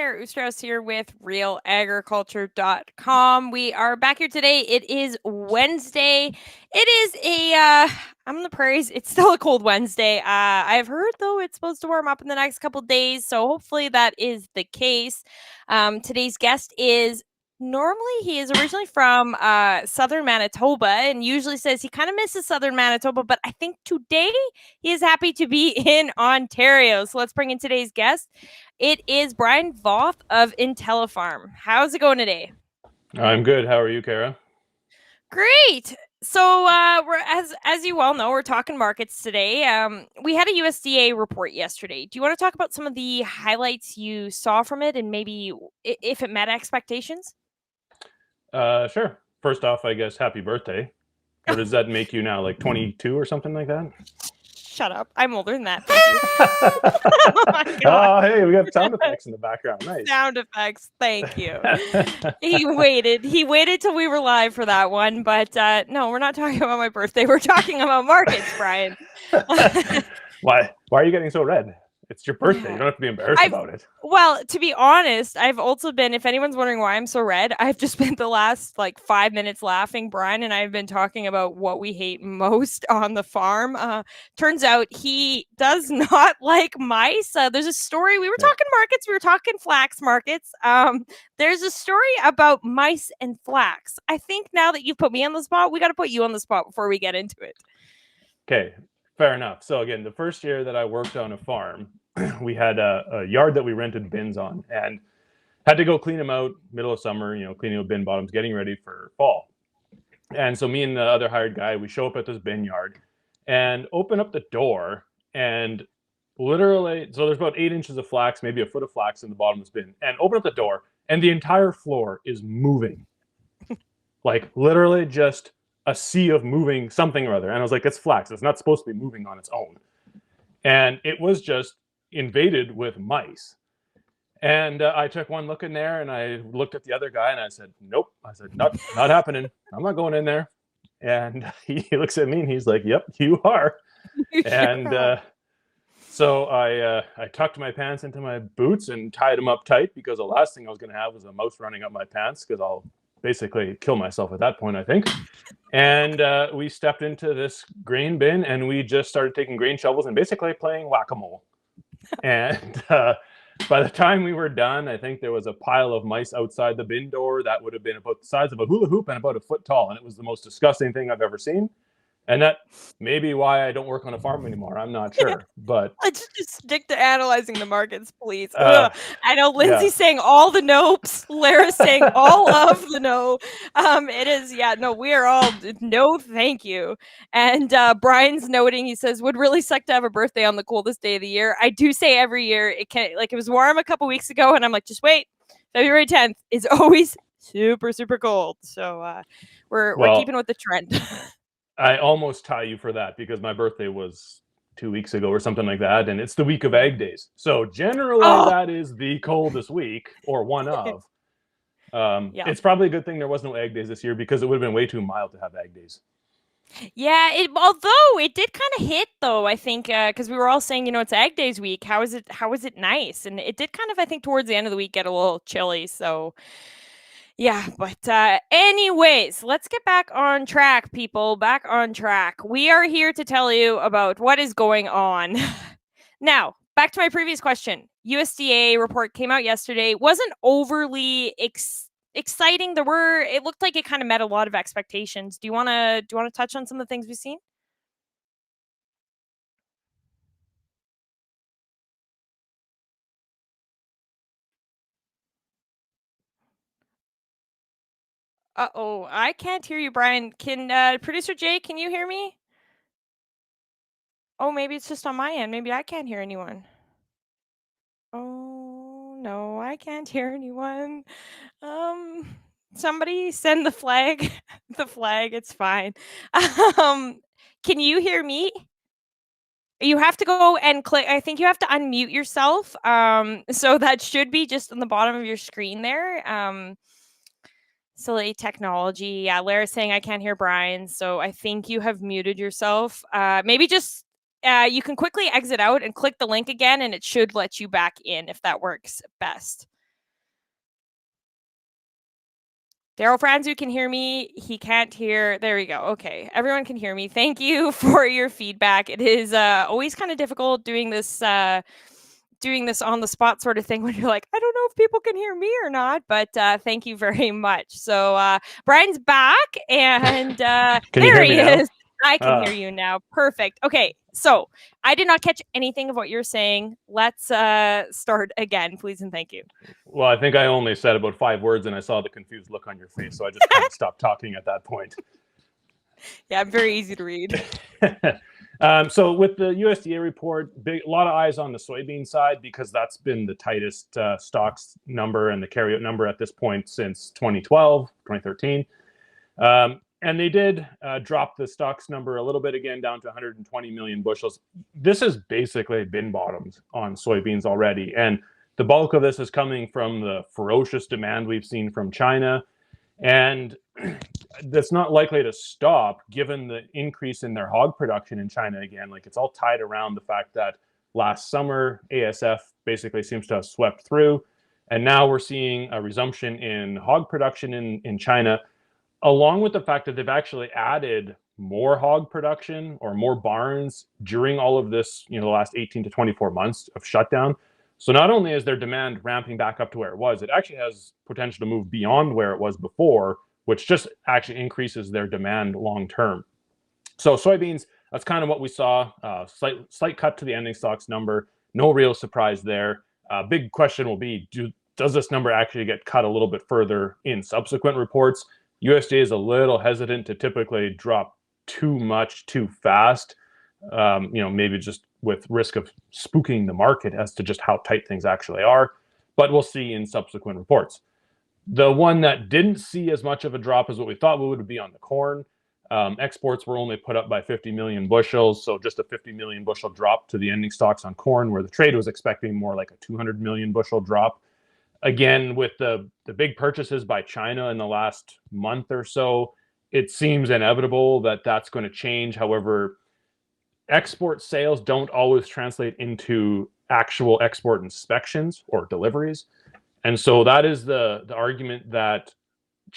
there. Oosterhuis here with RealAgriculture.com. We are back here today. It is Wednesday. It is I'm on the prairies. It's still a cold Wednesday. I've heard, though, it's supposed to warm up in the next couple days, so hopefully that is the case. Today's guest is normally he is originally from southern Manitoba and usually says he kind of misses southern Manitoba, but I think today he is happy to be in Ontario. So let's bring in today's guest. It is Brian Voth of Intellifarm. How's it going today? I'm good. How are you, Kara? Great. So we're as you well know, we're talking markets today. We had a USDA report yesterday. Do you want to talk about some of the highlights you saw from it and maybe if it met expectations? Sure. First off, I guess happy birthday. What does that make you now? Like 22 or something like that? Shut up. I'm older than that. Thank you. Oh my God. Oh, hey, we got sound effects in the background. Nice. Sound effects. Thank you. He waited till we were live for that one. But no, we're not talking about my birthday. We're talking about markets, Brian. Why are you getting so red? It's your birthday. You don't have to be embarrassed about it. Well, to be honest, I've also been, if anyone's wondering why I'm so red, I've just spent the last 5 minutes laughing. Brian and I have been talking about what we hate most on the farm. Turns out he does not like mice. There's a story. We were talking markets. We were talking flax markets. There's a story about mice and flax. I think now that you've put me on the spot, we got to put you on the spot before we get into it. Okay. Fair enough. So again, the first year that I worked on a farm, we had a yard that we rented bins on and had to go clean them out middle of summer, cleaning out bin bottoms, getting ready for fall. And so me and the other hired guy, we show up at this bin yard and open up the door and literally, so there's about 8 inches of flax, maybe a foot of flax in the bottom of this bin, and open up the door and the entire floor is moving. Like literally just a sea of moving something or other. And I was like, it's flax. It's not supposed to be moving on its own. And it was just invaded with mice. And I took one look in there and I looked at the other guy and I said, nope. I said, not happening. I'm not going in there. And he looks at me and he's like, yep, you are. And so I tucked my pants into my boots and tied them up tight because the last thing I was going to have was a mouse running up my pants because I'll basically kill myself at that point, I think. And we stepped into this grain bin and we just started taking grain shovels and basically playing whack-a-mole. And by the time we were done, I think there was a pile of mice outside the bin door that would have been about the size of a hula hoop and about a foot tall. And it was the most disgusting thing I've ever seen. And that may be why I don't work on a farm anymore. I'm not sure, but let's just stick to analyzing the markets, please. I know Lindsay's saying all the nopes, Lara's saying all of the no. It is, we are all no, thank you. And Brian's noting, he says, would really suck to have a birthday on the coldest day of the year. I do say every year it can, it was warm a couple weeks ago, and I'm like, just wait, February 10th is always super, super cold. So we're keeping with the trend. I almost tie you for that because my birthday was 2 weeks ago or something like that. And it's the week of egg days. So generally that is the coldest week or one of. It's probably a good thing there was no egg days this year because it would have been way too mild to have egg days. Yeah, although it did kind of hit though, I think, because we were all saying, it's egg days week. How is it nice? And it did kind of, I think, towards the end of the week get a little chilly. So yeah, but anyways, let's get back on track, people. Back on track. We are here to tell you about what is going on. Now, back to my previous question. USDA report came out yesterday. Wasn't overly exciting. It looked like it kind of met a lot of expectations. Do you want to touch on some of the things we've seen? Uh-oh, I can't hear you, Brian. Can producer Jay, can you hear me? Oh, maybe it's just on my end. Maybe I can't hear anyone. Oh, no, I can't hear anyone. Somebody send the flag. The flag, it's fine. Can you hear me? You have to go and click. I think you have to unmute yourself. So that should be just on the bottom of your screen there. Silly technology. Yeah, Lara's saying I can't hear Brian, so I think you have muted yourself. Maybe just you can quickly exit out and click the link again, and it should let you back in if that works best. Daryl Franzu can hear me. He can't hear. There we go. Okay. Everyone can hear me. Thank you for your feedback. It is always kind of difficult doing this on the spot sort of thing when you're like, I don't know if people can hear me or not, but thank you very much. So Brian's back and Can you there hear me he now? is. I can Uh, hear you now. Perfect. Okay. So I did not catch anything of what you're saying. Let's start again, please and thank you. well, I think I only said about 5 words, and I saw the confused look on your face, so I just kind of stopped talking at that point. Yeah, I'm very easy to read. So with the USDA report, a lot of eyes on the soybean side because that's been the tightest stocks number and the carryout number at this point since 2012, 2013. And they did drop the stocks number a little bit again down to 120 million bushels. This is basically bin bottoms on soybeans already. And the bulk of this is coming from the ferocious demand we've seen from China. And that's not likely to stop given the increase in their hog production in China again. Like it's all tied around the fact that last summer ASF basically seems to have swept through. And now we're seeing a resumption in hog production in China, along with the fact that they've actually added more hog production or more barns during all of this, the last 18 to 24 months of shutdown. So not only is their demand ramping back up to where it was, it actually has potential to move beyond where it was before, which just actually increases their demand long term. So soybeans, that's kind of what we saw. Slight cut to the ending stocks number. No real surprise there. Big question will be, does this number actually get cut a little bit further in subsequent reports? USDA is a little hesitant to typically drop too much too fast. Maybe just with risk of spooking the market as to just how tight things actually are. But we'll see in subsequent reports. The one that didn't see as much of a drop as what we thought would be on the corn. Exports were only put up by 50 million bushels, so just a 50 million bushel drop to the ending stocks on corn, where the trade was expecting more like a 200 million bushel drop. Again, with the big purchases by China in the last month or so, it seems inevitable that that's going to change. However, export sales don't always translate into actual export inspections or deliveries. And so that is the argument that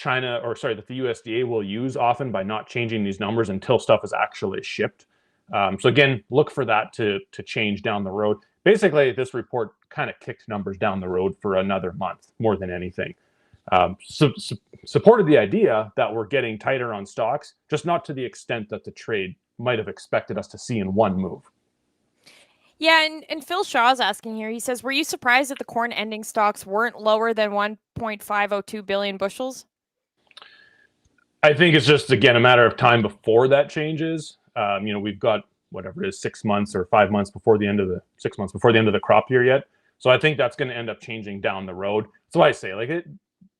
that the USDA will use often by not changing these numbers until stuff is actually shipped. So again, look for that to change down the road. Basically, this report kind of kicked numbers down the road for another month more than anything. Supported the idea that we're getting tighter on stocks, just not to the extent that the trade might have expected us to see in one move. Yeah, and Phil Shaw's asking here. He says, "Were you surprised that the corn ending stocks weren't lower than 1.502 billion bushels?" I think it's just again a matter of time before that changes. We've got whatever it is, 6 months or 5 months before the end of the 6 months before the end of the crop year yet. So I think that's going to end up changing down the road. So I say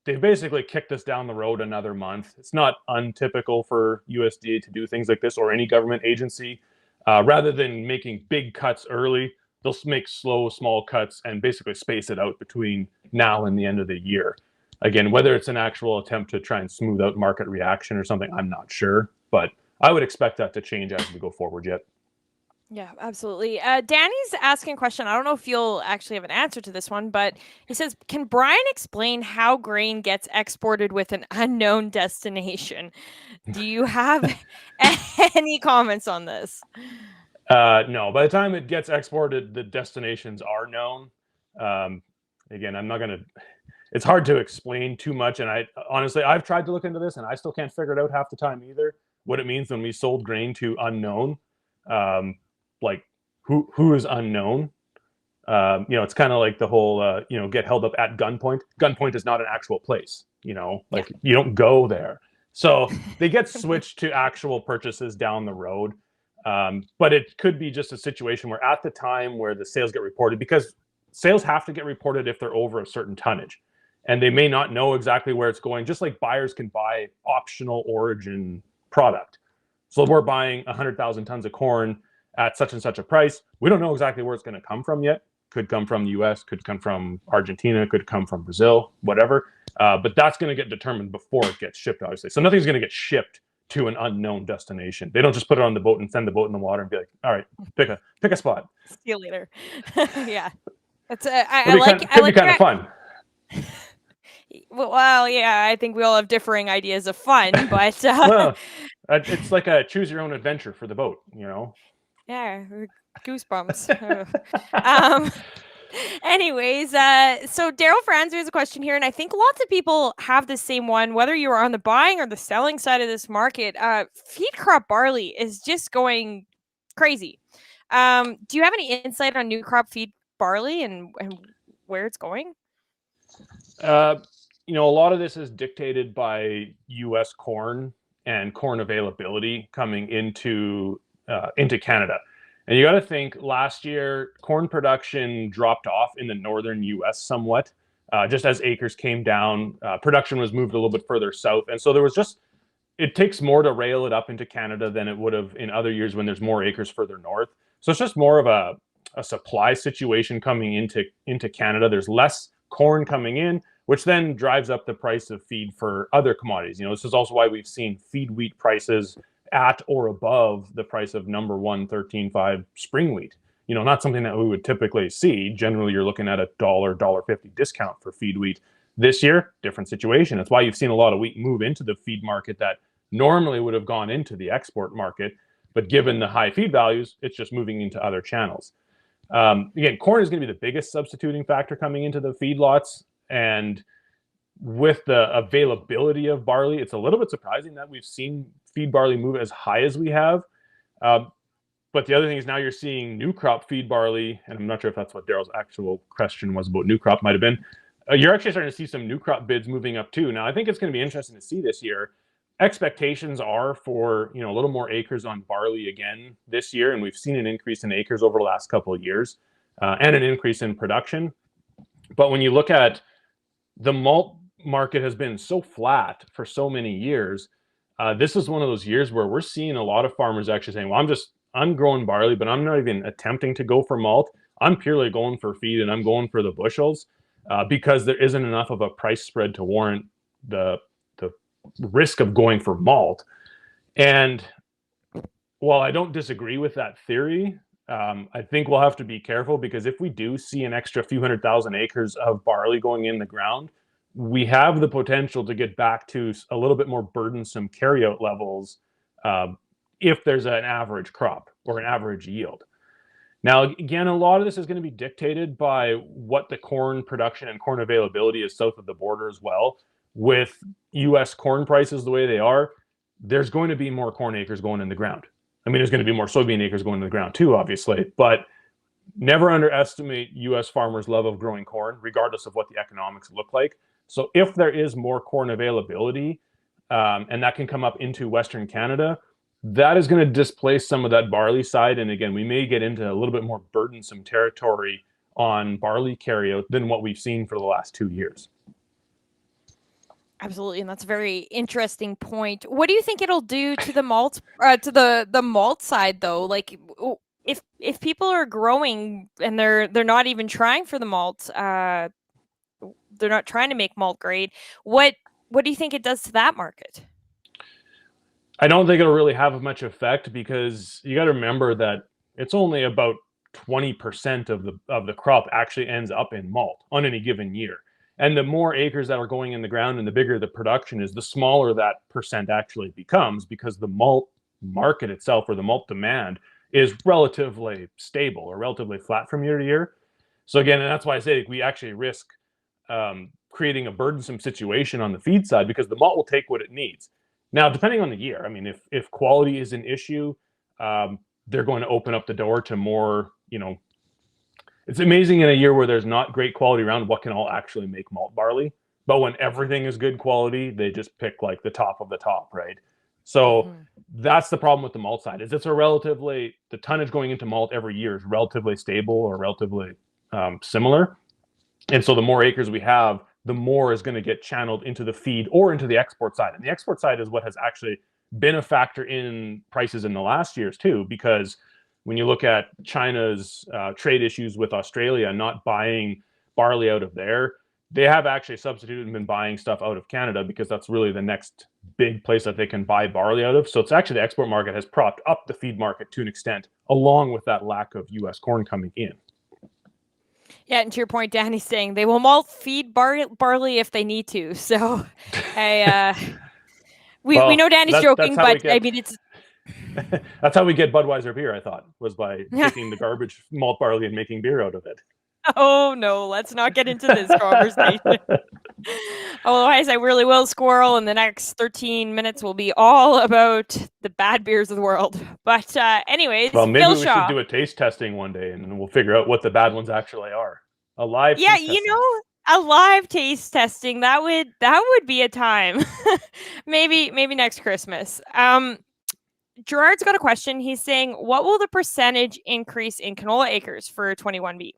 they basically kicked us down the road another month. It's not untypical for USDA to do things like this or any government agency. Rather than making big cuts early, they'll make slow, small cuts and basically space it out between now and the end of the year. Again, whether it's an actual attempt to try and smooth out market reaction or something, I'm not sure. But I would expect that to change as we go forward yet. Yeah, absolutely. Danny's asking a question. I don't know if you'll actually have an answer to this one, but he says, "Can Brian explain how grain gets exported with an unknown destination?" Do you have any comments on this? No, by the time it gets exported, the destinations are known. Again, I'm not going to. It's hard to explain too much, and I've tried to look into this, and I still can't figure it out half the time either. What it means when we sold grain to unknown, like who is unknown. It's kind of like the whole get held up at gunpoint. Gunpoint is not an actual place. You don't go there. So they get switched to actual purchases down the road. But it could be just a situation where at the time where the sales get reported, because sales have to get reported if they're over a certain tonnage, and they may not know exactly where it's going, just like buyers can buy optional origin product. So we're buying 100,000 tons of corn at such and such a price. We don't know exactly where it's going to come from yet. Could come from the US, could come from Argentina, could come from Brazil, whatever. But that's going to get determined before it gets shipped, obviously. So nothing's going to get shipped to an unknown destination. They don't just put it on the boat and send the boat in the water and be like, all right, pick a spot. See you later. Yeah. That's I like could be kind of fun. Well, yeah, I think we all have differing ideas of fun, but Well, it's like a choose your own adventure for the boat, you know. yeah, goosebumps. Ugh. Um, anyways, so Daryl Franz has a question here, and I think lots of people have the same one, whether you are on the buying or the selling side of this market. Feed crop barley is just going crazy. Do you have any insight on new crop feed barley and where it's going? Uh, you know, a lot of this is dictated by U.S. corn and corn availability coming into Canada. And you got to think last year corn production dropped off in the northern U.S. somewhat, just as acres came down. Production was moved a little bit further south, and so there was just it takes more to rail it up into Canada than it would have in other years when there's more acres further north. So it's just more of a supply situation coming into Canada. There's less corn coming in, which then drives up the price of feed for other commodities. You know, this is also why we've seen feed wheat prices at or above the price of number one 13.5 spring wheat. You know, not something that we would typically see. Generally, you're looking at $1, $1.50 discount for feed wheat. This year, different situation. That's why you've seen a lot of wheat move into the feed market that normally would have gone into the export market. But given the high feed values, it's just moving into other channels. Again, corn is going to be the biggest substituting factor coming into the feedlots. And with the availability of barley, it's a little bit surprising that we've seen feed barley move as high as we have. Uh, but the other thing is now you're seeing new crop feed barley, and I'm not sure if that's what Daryl's actual question was about new crop, might have been. You're actually starting to see some new crop bids moving up too. Now, I think it's going to be interesting to see this year. Expectations are for a little more acres on barley again this year, and we've seen an increase in acres over the last couple of years, and an increase in production. But when you look at the malt market has been so flat for so many years. This is one of those years where we're seeing a lot of farmers actually saying, well, I'm growing barley, but I'm not even attempting to go for malt. I'm purely going for feed and I'm going for the bushels because there isn't enough of a price spread to warrant the risk of going for malt. And while I don't disagree with that theory, I think we'll have to be careful because if we do see an extra few 100,000 acres of barley going in the ground, we have the potential to get back to a little bit more burdensome carryout levels if there's an average crop or an average yield. Now, again, a lot of this is going to be dictated by what the corn production and corn availability is south of the border as well. With U.S. corn prices the way they are, there's going to be more corn acres going in the ground. I mean, there's going to be more soybean acres going in the ground too, obviously, but never underestimate U.S. farmers' love of growing corn, regardless of what the economics look like. So if there is more corn availability, and that can come up into Western Canada, that is going to displace some of that barley side. And again, we may get into a little bit more burdensome territory on barley carryout than what we've seen for the last 2 years. Absolutely, and that's a very interesting point. What do you think it'll do to the malt, to the malt side though? Like, if people are growing and they're not even trying for the malt, they're not trying to make malt grade. What do you think it does to that market? I don't think it'll really have much effect because you got to remember that it's only about 20% of the crop actually ends up in malt on any given year. And the more acres that are going in the ground and the bigger the production is, the smaller that percent actually becomes because the malt market itself or the malt demand is relatively stable or relatively flat from year to year. So again, and that's why I say we actually risk creating a burdensome situation on the feed side because the malt will take what it needs. Now, depending on the year, I mean, if quality is an issue, they're going to open up the door to more. It's amazing in a year where there's not great quality around what can all actually make malt barley. But when everything is good quality, they just pick like the top of the top, right? So Mhm. that's the problem with the malt side. Is the tonnage going into malt every year is relatively stable or relatively similar, and so the more acres we have, the more is going to get channeled into the feed or into the export side. And the export side is what has actually been a factor in prices in the last years too, because when you look at China's trade issues with Australia not buying barley out of there, they have actually substituted and been buying stuff out of Canada because that's really the next big place that they can buy barley out of. So it's actually the export market has propped up the feed market to an extent, along with that lack of U.S. corn coming in. Yeah, and to your point, Danny's saying they will malt feed barley if they need to. So, I we know Well, Danny's that's joking, how we but I get mean it's that's how we get Budweiser beer. I thought was by taking the garbage malt barley and making beer out of it. oh no, let's not get into this conversation. Otherwise, I really will squirrel, and the next 13 minutes will be all about the bad beers of the world. But, anyways, Well, maybe Phil we should Shaw. do a taste testing one day, and we'll figure out what the bad ones actually are. A live Yeah, taste testing. a live taste testing that would be a time. Maybe next Christmas. Gerard's got a question. He's saying, what will the percentage increase in canola acres for 21 be?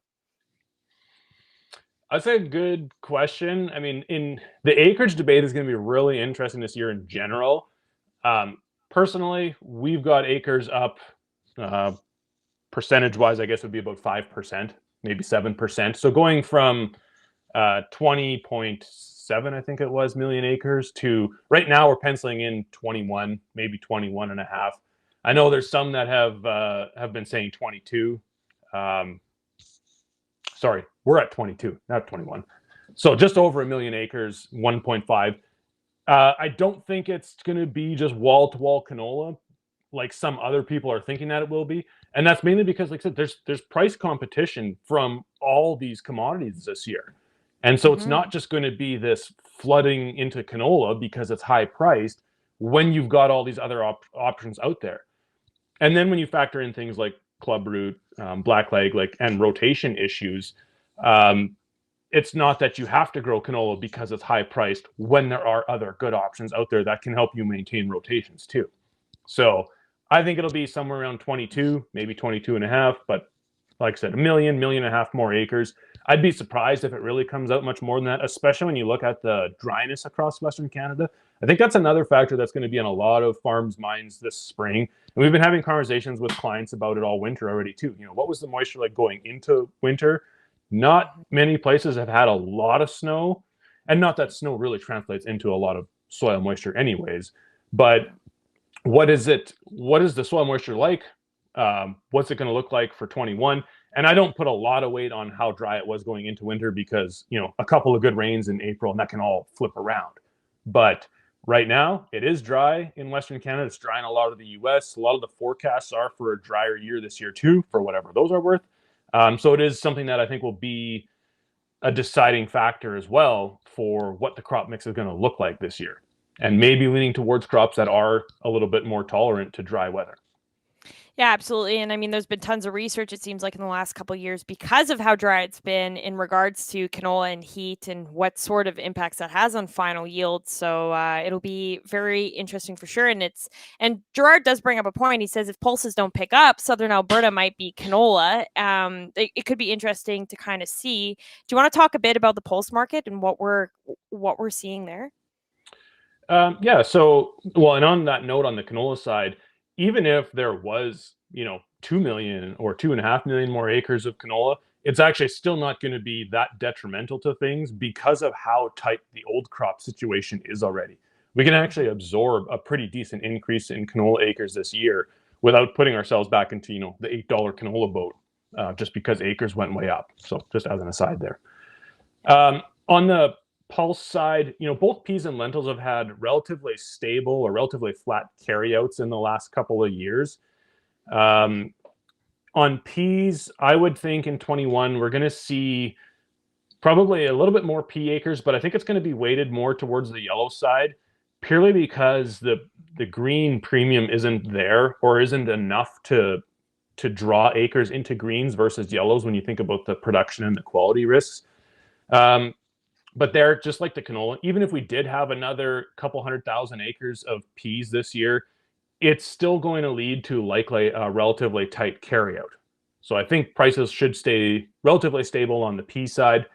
That's a good question. I mean, in the acreage debate is going to be really interesting this year in general. Um, Personally, we've got acres up uh, percentage wise, I guess would be about 5%, maybe 7%. So going from 20.7, I think it was, million acres to right now we're penciling in 21, maybe 21 and a half. I know there's some that have been saying 22. Um, Sorry, we're at 22, not 21. So just over a million acres, 1.5. I don't think it's going to be just wall to wall canola like some other people are thinking that it will be, and that's mainly because, like I said, there's price competition from all these commodities this year, and so it's Mm-hmm. not just going to be this flooding into canola because it's high priced when you've got all these other options out there. And then when you factor in things like club root, blackleg, like and rotation issues, um, it's not that you have to grow canola because it's high priced when there are other good options out there that can help you maintain rotations too. So I think it'll be somewhere around 22, maybe 22 and a half. But like I said, a million and a half more acres. I'd be surprised if it really comes out much more than that, especially when you look at the dryness across Western Canada. I think that's another factor that's going to be on a lot of farms' minds this spring. And we've been having conversations with clients about it all winter already, too. You know, what was the moisture like going into winter? Not many places have had a lot of snow, and not that snow really translates into a lot of soil moisture, anyways. But what is the soil moisture like? What's it going to look like for 21? And I don't put a lot of weight on how dry it was going into winter because, you know, a couple of good rains in April and that can all flip around. But right now it is dry in Western Canada. It's dry in a lot of the US. A lot of the forecasts are for a drier year this year too, for whatever those are worth. So it is something that I think will be a deciding factor as well for what the crop mix is going to look like this year, and maybe leaning towards crops that are a little bit more tolerant to dry weather. Yeah, absolutely. And I mean, there's been tons of research, it seems like, in the last couple of years because of how dry it's been in regards to canola and heat and what sort of impacts that has on final yield. So it'll be very interesting for sure. And Gerard does bring up a point. He says if pulses don't pick up, Southern Alberta might be canola. It could be interesting to kind of see. Do you want to talk a bit about the pulse market and what we're seeing there? Yeah. So, well, and on that note, on the canola side, even if there was, you know, 2 million or 2.5 million more acres of canola, it's actually still not going to be that detrimental to things because of how tight the old crop situation is already. We can actually absorb a pretty decent increase in canola acres this year without putting ourselves back into, you know, the $8 canola boat, just because acres went way up. So, just as an aside there. On the pulse side, you know, both peas and lentils have had relatively stable or relatively flat carryouts in the last couple of years. Um, on peas, I would think in 21 we're going to see probably a little bit more pea acres, but I think it's going to be weighted more towards the yellow side, purely because the green premium isn't there or isn't enough to draw acres into greens versus yellows when you think about the production and the quality risks. Um, but they're just like the canola. Even if we did have another couple 100,000 acres of peas this year, it's still going to lead to likely a relatively tight carryout. So I think prices should stay relatively stable on the pea side.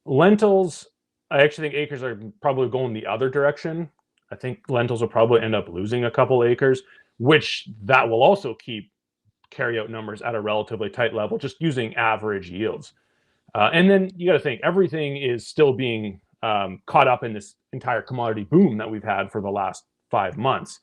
Lentils, I actually think acres are probably going the other direction. I think lentils will probably end up losing a couple acres, which that will also keep carryout numbers at a relatively tight level, just using average yields. And then you got to think everything is still being caught up in this entire commodity boom that we've had for the last 5 months.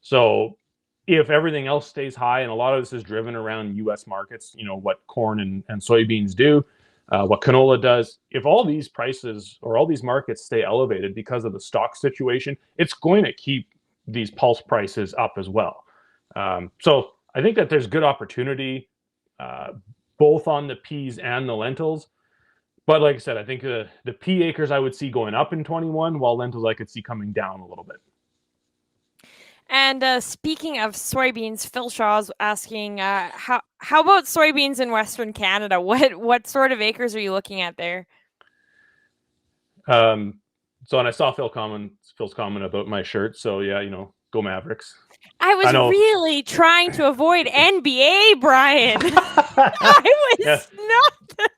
So if everything else stays high, and a lot of this is driven around U.S. markets, you know what corn and soybeans do. what canola does. If all these prices or all these markets stay elevated because of the stock situation, it's going to keep these pulse prices up as well. So I think that there's good opportunity uh, both on the peas and the lentils. But like I said, I think the pea acres I would see going up in 21, while lentils I could see coming down a little bit. And speaking of soybeans, Phil Shaw's asking, how about soybeans in Western Canada? What sort of acres are you looking at there? Um, so, and I saw Phil's comment about my shirt. So yeah, go Mavericks. I I was know. really trying to avoid NBA, Brian. I Yeah, was not.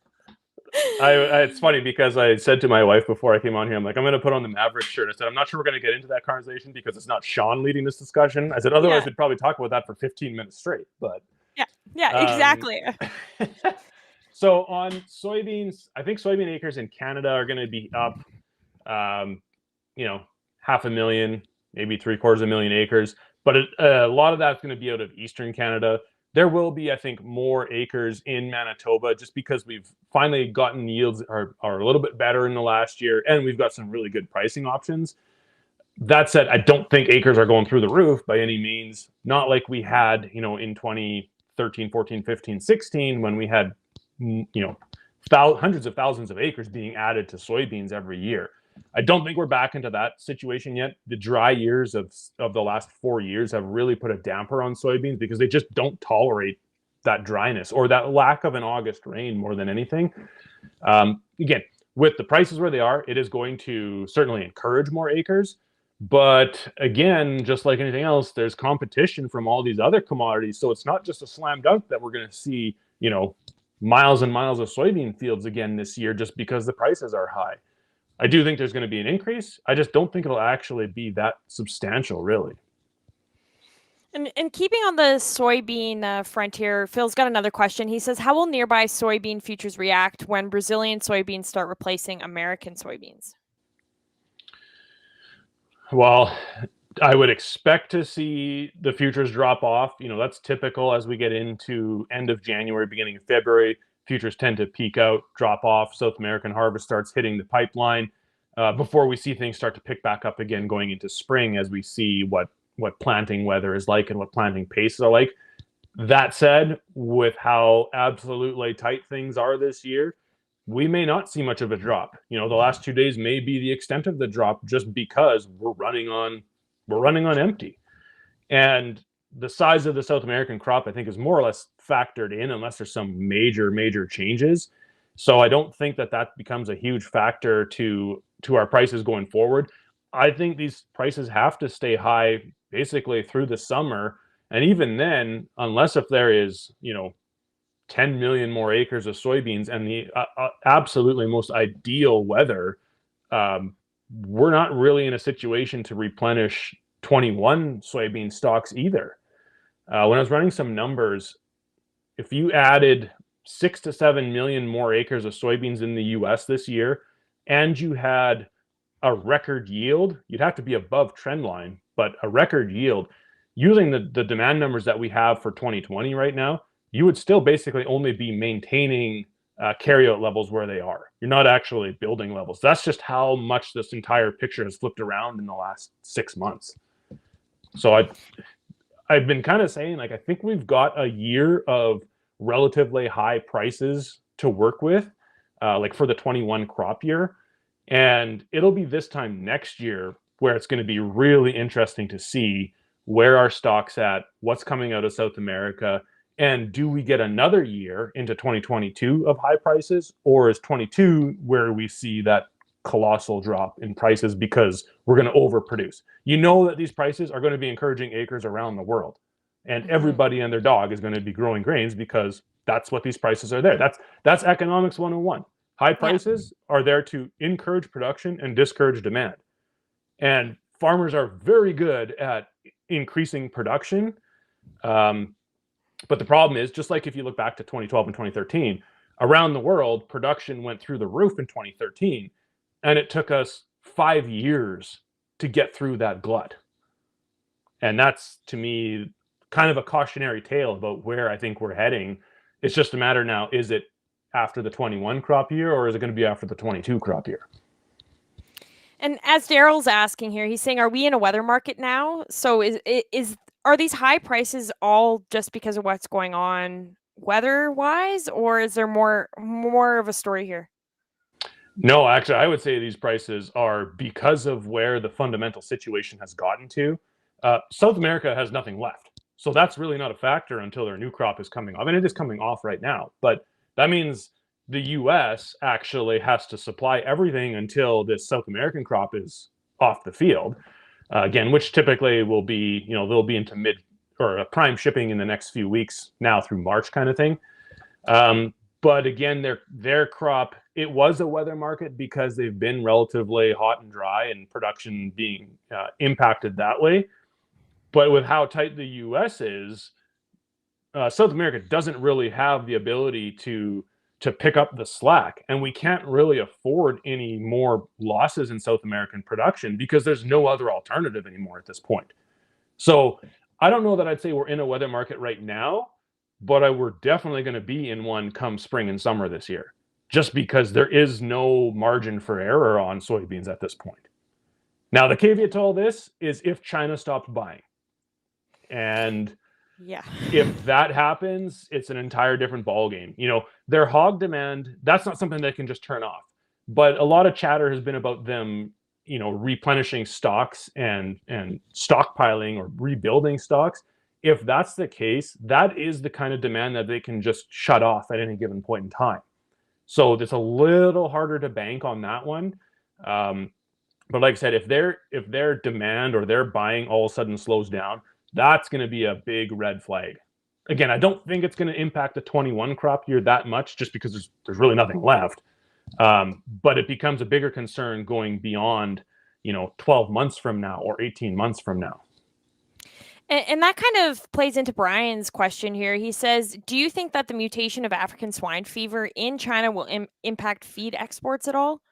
it's funny because I said to my wife before I came on here, I'm like, I'm going to put on the Mavericks shirt. I said, I'm not sure we're going to get into that conversation because it's not Sean leading this discussion. I said, otherwise Yeah, we'd probably talk about that for 15 minutes straight. But yeah, yeah, um, exactly. so on soybeans, I think soybean acres in Canada are going to be up, um, 500,000, maybe 750,000 acres. But a lot of that's going to be out of Eastern Canada. There will be, I think, more acres in Manitoba just because we've finally gotten yields are a little bit better in the last year, and we've got some really good pricing options. That said, I don't think acres are going through the roof by any means. Not like we had, in 2013, 14, 15, 16, when we had, hundreds of thousands of acres being added to soybeans every year. I don't think we're back into that situation yet. The dry years of the last 4 years have really put a damper on soybeans because they just don't tolerate that dryness or that lack of an August rain more than anything. Again, with the prices where they are, it is going to certainly encourage more acres. But again, just like anything else, there's competition from all these other commodities. So it's not just a slam dunk that we're going to see, miles and miles of soybean fields again this year just because the prices are high. I do think there's going to be an increase. I just don't think it'll actually be that substantial, really. And keeping on the soybean frontier, Phil's got another question. He says, "How will nearby soybean futures react when Brazilian soybeans start replacing American soybeans?" Well, I would expect to see the futures drop off. That's typical as we get into end of January, beginning of February. Futures tend to peak out, drop off. South American harvest starts hitting the pipeline before we see things start to pick back up again going into spring as we see what planting weather is like and what planting paces are like. That said, with how absolutely tight things are this year, we may not see much of a drop. The last 2 days may be the extent of the drop just because we're running on empty. And the size of the South American crop, I think, is more or less factored in unless there's some major changes. So I don't think that becomes a huge factor to our prices going forward. I think these prices have to stay high basically through the summer. And even then, unless if there is, 10 million more acres of soybeans and the absolutely most ideal weather, um, we're not really in a situation to replenish 21 soybean stocks either. When I was running some numbers, if you added 6 to 7 million more acres of soybeans in the US this year, and you had a record yield, you'd have to be above trend line, but a record yield using the demand numbers that we have for 2020 right now, you would still basically only be maintaining carryout levels where they are. You're not actually building levels. That's just how much this entire picture has flipped around in the last 6 months. So I've been kind of saying, like, I think we've got a year of relatively high prices to work with, like for the 21 crop year. And it'll be this time next year where it's going to be really interesting to see where our stock's at, what's coming out of South America, and do we get another year into 2022 of high prices, or is 22 where we see that colossal drop in prices because we're going to overproduce? That these prices are going to be encouraging acres around the world, and Mm-hmm. everybody and their dog is going to be growing grains because that's what these prices are there. That's economics 101. High Yeah. prices are there to encourage production and discourage demand. And farmers are very good at increasing production. But the problem is, just like if you look back to 2012 and 2013, around the world, production went through the roof in 2013. And it took us 5 years to get through that glut. And that's, to me, kind of a cautionary tale about where I think we're heading. It's just a matter now, is it after the 21 crop year, or is it going to be after the 22 crop year? And as Daryl's asking here, he's saying, "Are we in a weather market now? So is are these high prices all just because of what's going on weather wise, or is there more of a story here?" No, actually, I would say these prices are because of where the fundamental situation has gotten to. South America has nothing left. So that's really not a factor until their new crop is coming off. And it is coming off right now. But that means the US actually has to supply everything until this South American crop is off the field. Again, which typically will be, they'll be into mid or prime shipping in the next few weeks now through March kind of thing. But again, their crop, it was a weather market because they've been relatively hot and dry and production being impacted that way. But with how tight the U.S. is, South America doesn't really have the ability to pick up the slack, and we can't really afford any more losses in South American production because there's no other alternative anymore at this point. So I don't know that I'd say we're in a weather market right now, but we're definitely going to be in one come spring and summer this year, just because there is no margin for error on soybeans at this point. Now, the caveat to all this is if China stops buying. And Yeah. if that happens, it's an entire different ballgame. Their hog demand, that's not something they can just turn off. But a lot of chatter has been about them, replenishing stocks and stockpiling or rebuilding stocks. If that's the case, that is the kind of demand that they can just shut off at any given point in time. So it's a little harder to bank on that one. But like I said, if their demand or their buying all of a sudden slows down, that's going to be a big red flag. Again, I don't think it's going to impact the 21 crop year that much, just because there's really nothing left. But it becomes a bigger concern going beyond, 12 months from now or 18 months from now. And that kind of plays into Brian's question here. He says, "Do you think that the mutation of African swine fever in China will impact feed exports at all?"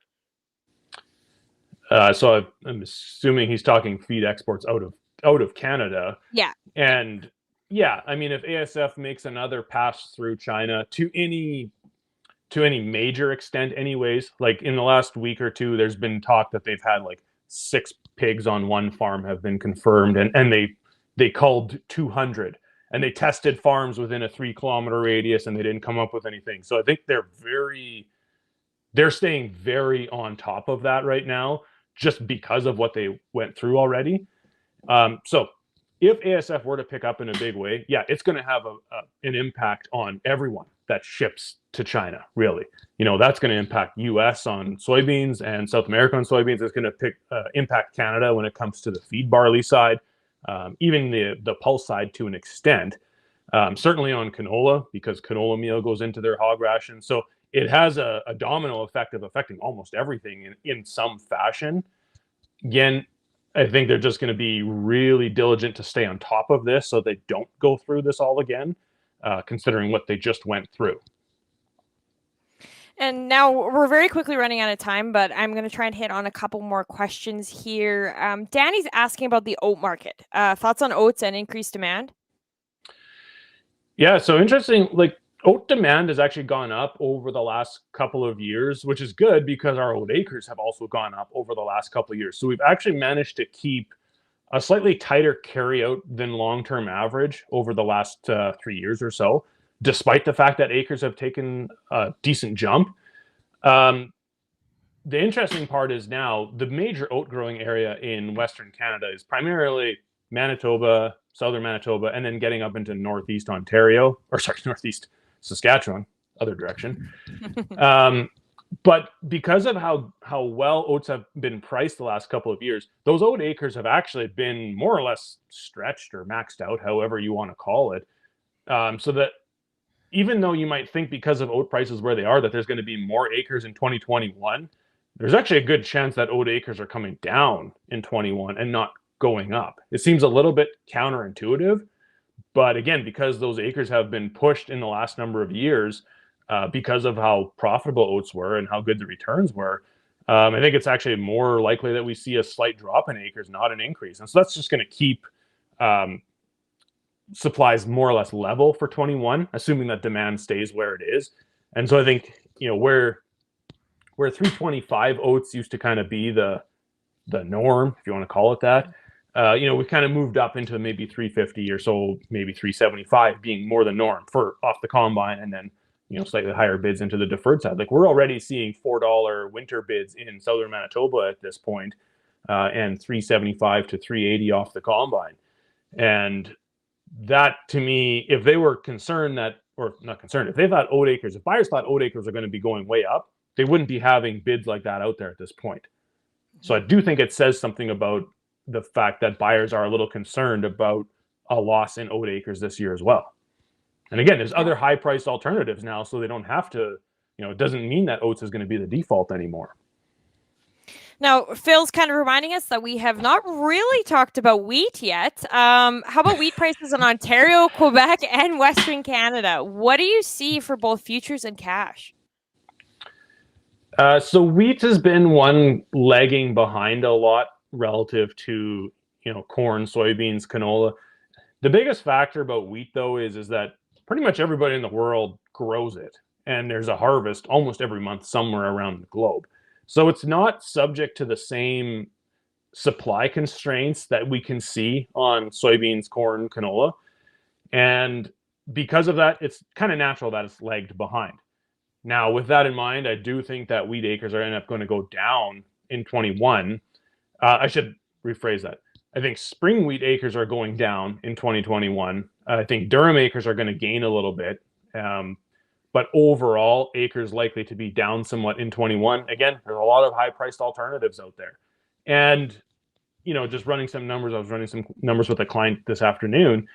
So I'm assuming he's talking feed exports out of Canada. Yeah. And yeah, I mean, if ASF makes another pass through China to any major extent, anyways, like in the last week or two, there's been talk that they've had like 6 pigs on one farm have been confirmed, and they culled 200, and they tested farms within a 3-kilometer radius, and they didn't come up with anything. So I think they're staying very on top of that right now, just because of what they went through already. So if ASF were to pick up in a big way, yeah, it's going to have an impact on everyone that ships to China, really. That's going to impact US on soybeans and South America on soybeans. It's going to impact Canada when it comes to the feed barley side, even the pulse side to an extent. Certainly on canola, because canola meal goes into their hog ration. So it has a domino effect of affecting almost everything in some fashion. Again, I think they're just going to be really diligent to stay on top of this so they don't go through this all again, considering what they just went through. And now we're very quickly running out of time, but I'm going to try and hit on a couple more questions here. Danny's asking about the oat market. Thoughts on oats and increased demand? Yeah, so interesting. Like, oat demand has actually gone up over the last couple of years, which is good because our oat acres have also gone up over the last couple of years. So we've actually managed to keep a slightly tighter carryout than long-term average over the last 3 years or so, despite the fact that acres have taken a decent jump. The interesting part is now the major oat growing area in Western Canada is primarily Manitoba, southern Manitoba, and then getting up into northeast Ontario, northeast Saskatchewan, other direction. But because of how well oats have been priced the last couple of years, those oat acres have actually been more or less stretched or maxed out, however you want to call it. So that even though you might think because of oat prices where they are that there's going to be more acres in 2021, there's actually a good chance that oat acres are coming down in 21 and not going up. It seems a little bit counterintuitive, but again, because those acres have been pushed in the last number of years, because of how profitable oats were and how good the returns were, I think it's actually more likely that we see a slight drop in acres, not an increase. And so that's just going to keep supplies more or less level for 21, assuming that demand stays where it is. And so I think, where 325 oats used to kind of be the norm, if you want to call it that, we've kind of moved up into maybe 350 or so, maybe 375 being more the norm for off the combine, and then slightly higher bids into the deferred side. Like we're already seeing $4 winter bids in southern Manitoba at this point, and 375 to 380 off the combine. And that to me, if they were concerned that, or not concerned, if they thought oat acres, if buyers thought oat acres are going to be going way up, they wouldn't be having bids like that out there at this point. So I do think it says something about the fact that buyers are a little concerned about a loss in oat acres this year as well. And again, there's other high priced alternatives now, so they don't have to, it doesn't mean that oats is going to be the default anymore. Now, Phil's kind of reminding us that we have not really talked about wheat yet. How about wheat prices in Ontario, Quebec, and Western Canada? What do you see for both futures and cash? So wheat has been one lagging behind a lot relative to corn, soybeans, canola. The biggest factor about wheat though is that pretty much everybody in the world grows it, and there's a harvest almost every month somewhere around the globe. So it's not subject to the same supply constraints that we can see on soybeans, corn, canola. And because of that, it's kind of natural that it's lagged behind. Now, with that in mind, I do think that wheat acres are end up going to go down in 21. I should rephrase that. I think spring wheat acres are going down in 2021. I think durum acres are going to gain a little bit. But overall, acres likely to be down somewhat in 21. Again, there's a lot of high-priced alternatives out there. And, just running some numbers, I was running some numbers with a client this afternoon,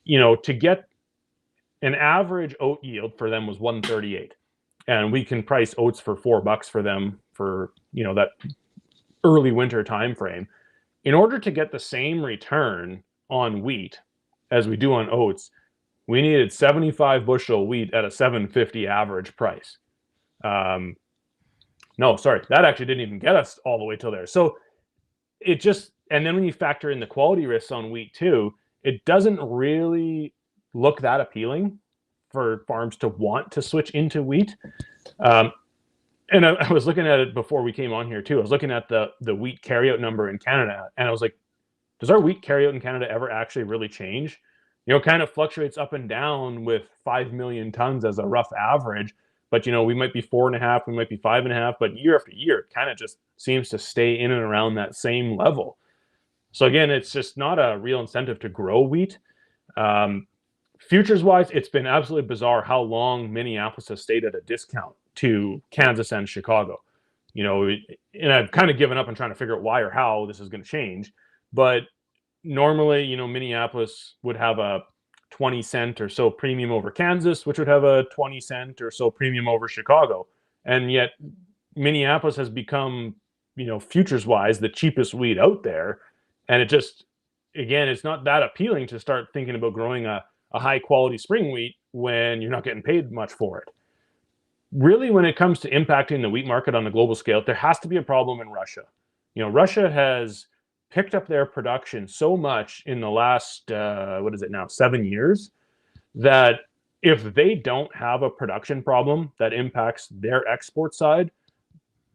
to get an average oat yield for them was 138. And we can price oats for $4 for them for, that early winter time frame. In order to get the same return on wheat as we do on oats, we needed 75 bushel wheat at a 750 average price. No, sorry, that actually didn't even get us all the way till there. So it just, and then when you factor in the quality risks on wheat too, it doesn't really look that appealing for farms to want to switch into wheat. And I was looking at it before we came on here too. I was looking at the wheat carryout number in Canada, and I was like, does our wheat carryout in Canada ever actually really change? Kind of fluctuates up and down with 5 million tons as a rough average, but we might be 4.5, we might be 5.5, but year after year, it kind of just seems to stay in and around that same level. So again, it's just not a real incentive to grow wheat. Futures wise, it's been absolutely bizarre how long Minneapolis has stayed at a discount to Kansas and Chicago. And I've kind of given up on trying to figure out why or how this is going to change. But normally, Minneapolis would have a 20 cent or so premium over Kansas, which would have a 20 cent or so premium over Chicago. And yet Minneapolis has become, futures wise, the cheapest wheat out there. And it just, again, it's not that appealing to start thinking about growing a high quality spring wheat when you're not getting paid much for it. Really, when it comes to impacting the wheat market on a global scale, there has to be a problem in Russia. Russia has picked up their production so much in the last, 7 years, that if they don't have a production problem that impacts their export side,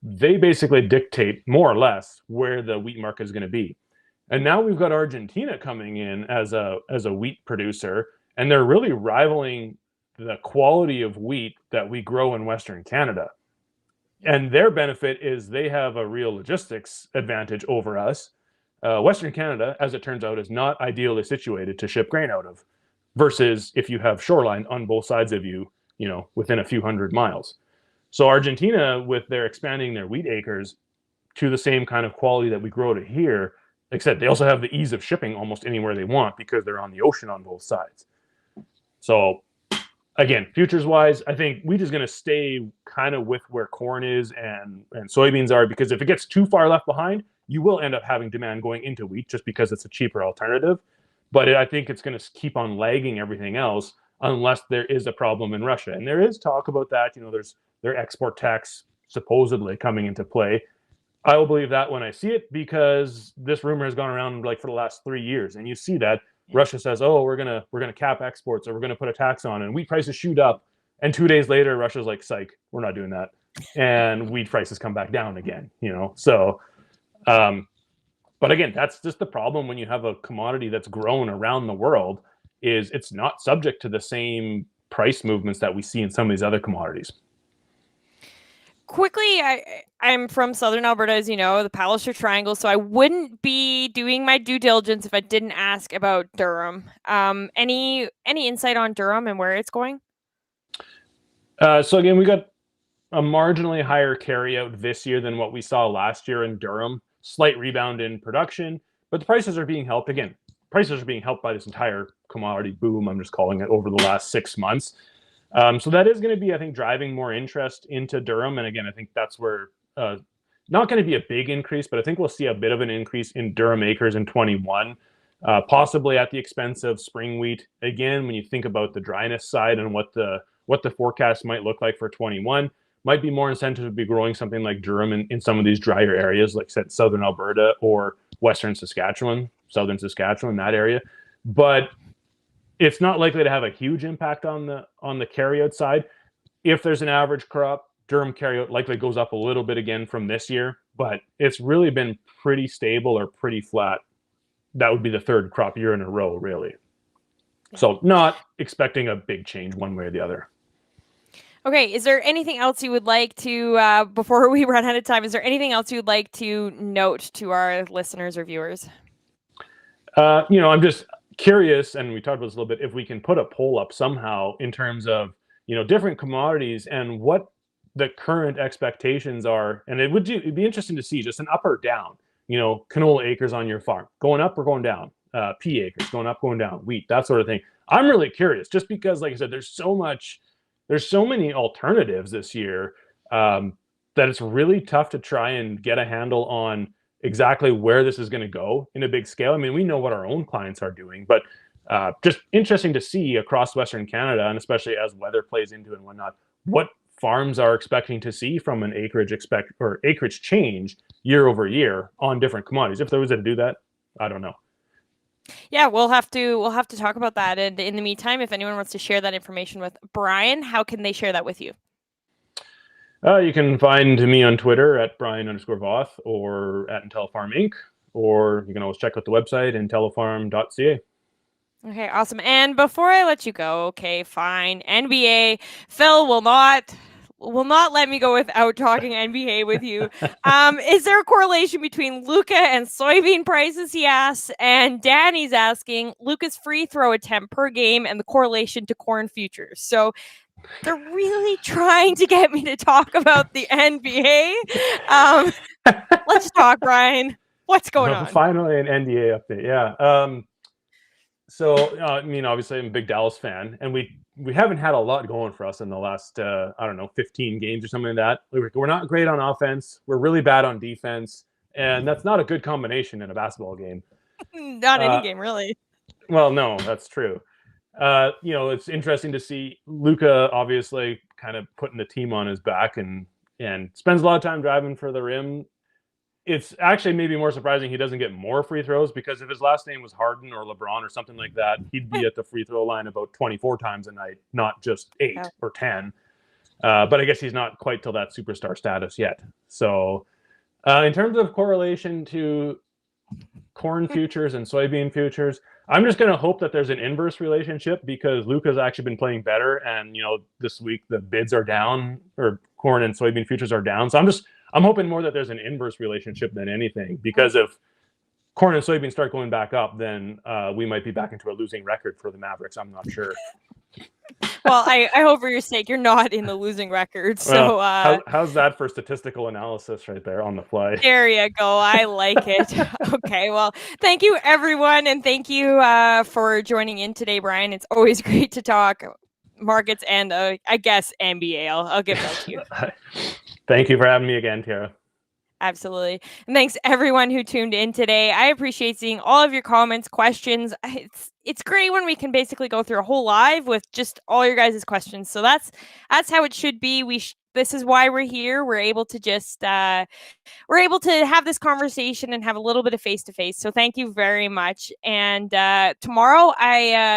they basically dictate more or less where the wheat market is going to be. And now we've got Argentina coming in as a wheat producer, and they're really rivaling the quality of wheat that we grow in Western Canada. And their benefit is they have a real logistics advantage over us. Western Canada, as it turns out, is not ideally situated to ship grain out of, versus if you have shoreline on both sides of you, within a few hundred miles. So Argentina, with their expanding their wheat acres to the same kind of quality that we grow to here, except they also have the ease of shipping almost anywhere they want because they're on the ocean on both sides. So again, futures wise, I think wheat is going to stay kind of with where corn is and soybeans are, because if it gets too far left behind, you will end up having demand going into wheat just because it's a cheaper alternative. But I think it's going to keep on lagging everything else unless there is a problem in Russia. And there is talk about that. There's their export tax supposedly coming into play. I will believe that when I see it, because this rumor has gone around like for the last 3 years, and you see that Russia says, "Oh, we're gonna cap exports, or we're gonna put a tax on," and wheat prices shoot up. And 2 days later, Russia's like, psych, we're not doing that. And wheat prices come back down again, So, but again, that's just the problem when you have a commodity that's grown around the world, is it's not subject to the same price movements that we see in some of these other commodities. Quickly, I'm from Southern Alberta, as you know, the Palliser Triangle, so I wouldn't be doing my due diligence if I didn't ask about Durham. Any insight on Durham and where it's going? So again, we got a marginally higher carryout this year than what we saw last year in Durham. Slight rebound in production, but the prices are being helped. Again, prices are being helped by this entire commodity boom, I'm just calling it, over the last 6 months. So that is going to be, I think, driving more interest into Durham. And again, I think that's where not going to be a big increase, but I think we'll see a bit of an increase in Durham acres in 21, possibly at the expense of spring wheat. Again, when you think about the dryness side and what the forecast might look like for 21, might be more incentive to be growing something like Durham in some of these drier areas, like said, southern Alberta or western Saskatchewan, southern Saskatchewan, that area. But it's not likely to have a huge impact on the carryout side. If there's an average crop, Durham carryout likely goes up a little bit again from this year, but it's really been pretty stable or pretty flat. That would be the third crop year in a row, really. So not expecting a big change one way or the other. Okay, is there anything else you would like to, before we run out of time, is there anything else you would like to note to our listeners or viewers? I'm just curious, and we talked about this a little bit, if we can put a poll up somehow in terms of, different commodities and what the current expectations are. And it'd be interesting to see just an up or down, canola acres on your farm, going up or going down, pea acres, going up, going down, wheat, that sort of thing. I'm really curious just because, like I said, there's so many alternatives this year, that it's really tough to try and get a handle on exactly where this is going to go in a big scale. I mean, we know what our own clients are doing, but just interesting to see across Western Canada, and especially as weather plays into it and whatnot, what farms are expecting to see from an acreage change year over year on different commodities. If there was to do that, I don't know. Yeah, we'll have to talk about that. And in the meantime, if anyone wants to share that information with Brian, how can they share that with you? You can find me on Twitter at Brian_Voth or at Intellifarm Inc. Or you can always check out the website, intellifarm.ca. Okay, awesome. And before I let you go, okay, fine. NBA, Phil will not let me go without talking NBA with you. Is there a correlation between Luka and soybean prices, he asks? And Danny's asking Luka's free throw attempt per game and the correlation to corn futures. So they're really trying to get me to talk about the NBA. Let's talk, Brian. What's going on? Finally, an NBA update. Yeah. So, obviously, I'm a big Dallas fan, and we haven't had a lot going for us in the last, 15 games or something like that. We're not great on offense. We're really bad on defense, and that's not a good combination in a basketball game. Not any game, really. Well, no, that's true. It's interesting to see Luka obviously kind of putting the team on his back and spends a lot of time driving for the rim. It's actually maybe more surprising he doesn't get more free throws, because if his last name was Harden or LeBron or something like that, he'd be at the free throw line about 24 times a night, not just 8 or 10. But I guess he's not quite till that superstar status yet. So in terms of correlation to corn futures and soybean futures, I'm just going to hope that there's an inverse relationship, because Luka's actually been playing better. And, this week the bids are down, or corn and soybean futures are down. So I'm hoping more that there's an inverse relationship than anything, because if corn and soybeans start going back up, then we might be back into a losing record for the Mavericks. I'm not sure. Well, I hope for your sake you're not in the losing record. So how's that for statistical analysis right there on the fly? There you go. I like it. Okay, well, thank you, everyone, and thank you for joining in today, Brian. It's always great to talk markets and I guess NBA. I'll give that to you. Thank you for having me again, Tara. Absolutely. And thanks everyone who tuned in today. I appreciate seeing all of your comments, questions. It's great when we can basically go through a whole live with just all your guys' questions. So that's how it should be. this is why we're here. We're able to just we're able to have this conversation and have a little bit of face to face. So thank you very much. And tomorrow,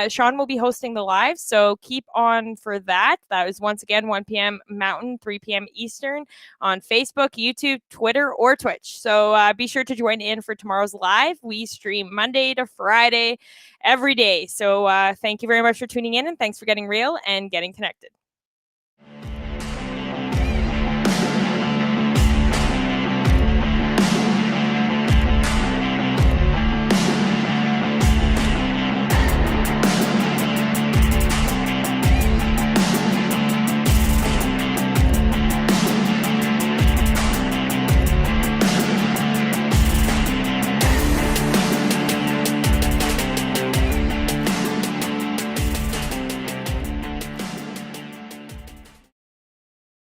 Sean will be hosting the live, so keep on for that. That is once again 1 p.m. Mountain, 3 p.m. Eastern on Facebook, YouTube, Twitter, or Twitch. So be sure to join in for tomorrow's live. We stream Monday to Friday every day. So thank you very much for tuning in, and thanks for getting real and getting connected.